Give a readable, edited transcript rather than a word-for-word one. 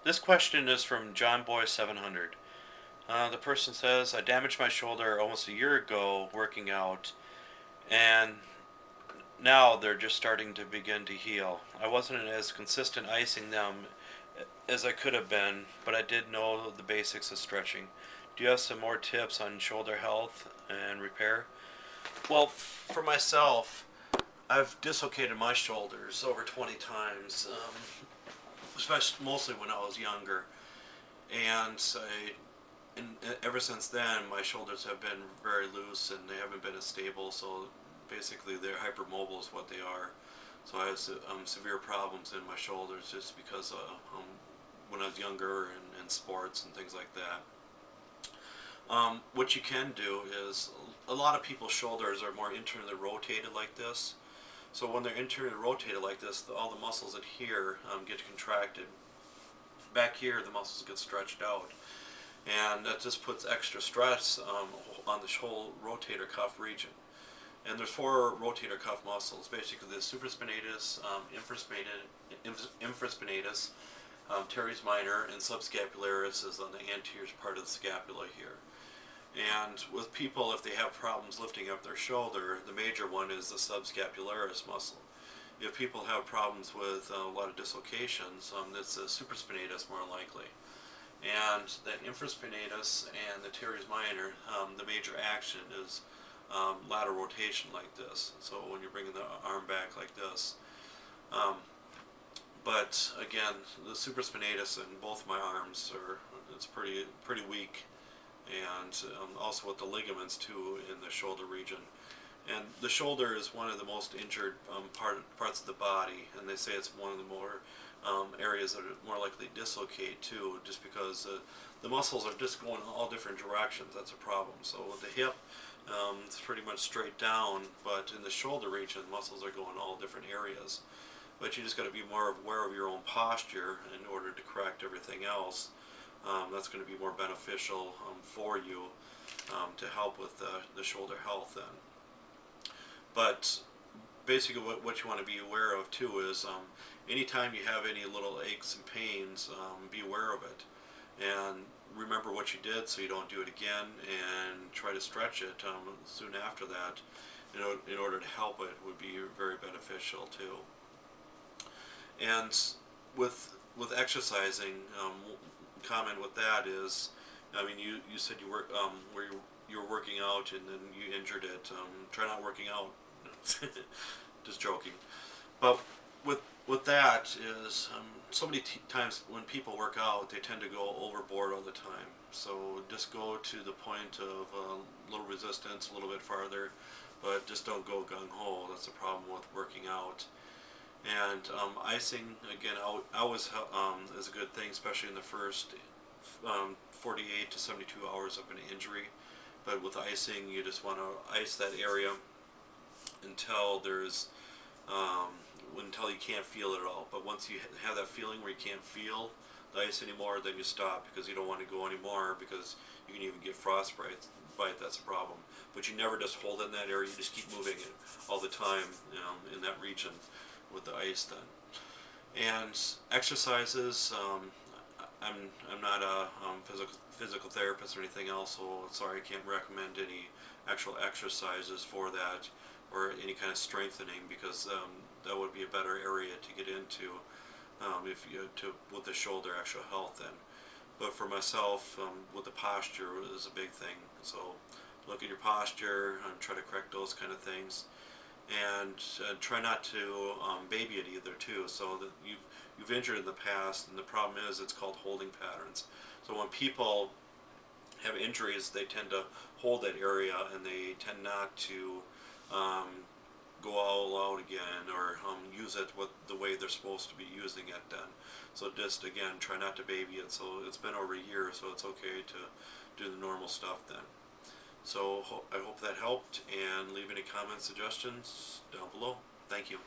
This question is from John Boy 700. The person says, I damaged my shoulder almost a year ago working out, and now they're just starting to begin to heal. I wasn't as consistent icing them as I could have been, but I did know the basics of stretching. Do you have some more tips on shoulder health and repair? Well, for myself, I've dislocated my shoulders over 20 times, especially mostly when I was younger, and ever since then, my shoulders have been very loose and they haven't been as stable. So basically, they're hypermobile is what they are. So I have severe problems in my shoulders just because when I was younger and in sports and things like that. What you can do is a lot of people's shoulders are more internally rotated like this. So when they're internally rotated like this, all the muscles in here get contracted. Back here, the muscles get stretched out, and that just puts extra stress on the whole rotator cuff region. And there's four rotator cuff muscles, basically the supraspinatus, infraspinatus, teres minor, and subscapularis is on the anterior part of the scapula here. And with people, if they have problems lifting up their shoulder, the major one is the subscapularis muscle. If people have problems with a lot of dislocations, it's the supraspinatus more likely. And the infraspinatus and the teres minor, the major action is lateral rotation like this. So when you're bringing the arm back like this. Um, but again, the supraspinatus in both my arms it's pretty weak, and also with the ligaments too in the shoulder region. And the shoulder is one of the most injured parts of the body, and they say it's one of the more areas that are more likely to dislocate too, just because the muscles are just going all different directions. That's a problem. So with the hip, it's pretty much straight down, but in the shoulder region, the muscles are going all different areas. But you just got to be more aware of your own posture in order to correct everything else. That's going to be more beneficial for you to help with the shoulder health then. But basically what you want to be aware of too is anytime you have any little aches and pains, be aware of it. And remember what you did so you don't do it again, and try to stretch it soon after that in order to help it would be very beneficial too. And with exercising, comment with that is, I mean, you said you were where you were working out and then you injured it. Try not working out. Just joking. But with that is so many times when people work out, they tend to go overboard all the time. So just go to the point of a little resistance, a little bit farther, but just don't go gung ho. That's the problem with working out. And icing again always is a good thing, especially in the first 48 to 72 hours of an injury. But with icing, you just want to ice that area until there's until you can't feel it at all. But once you have that feeling where you can't feel the ice anymore, then you stop, because you don't want to go anymore, because you can even get frostbite. That's a problem. But you never just hold in that area. You just keep moving it all the time in that region with the ice then. And exercises. I'm not a physical therapist or anything else, so sorry I can't recommend any actual exercises for that or any kind of strengthening, because that would be a better area to get into if you with the shoulder actual health then. But for myself, with the posture is a big thing. So look at your posture and try to correct those kind of things, and try not to baby it either too. So that you've injured in the past, and the problem is it's called holding patterns. So when people have injuries, they tend to hold that area, and they tend not to um, go all out again, or use it the way they're supposed to be using it then. So just again, try not to baby it. So it's been over a year, so it's okay to do the normal stuff then. So I hope that helped, and leave any comments, suggestions down below. Thank you.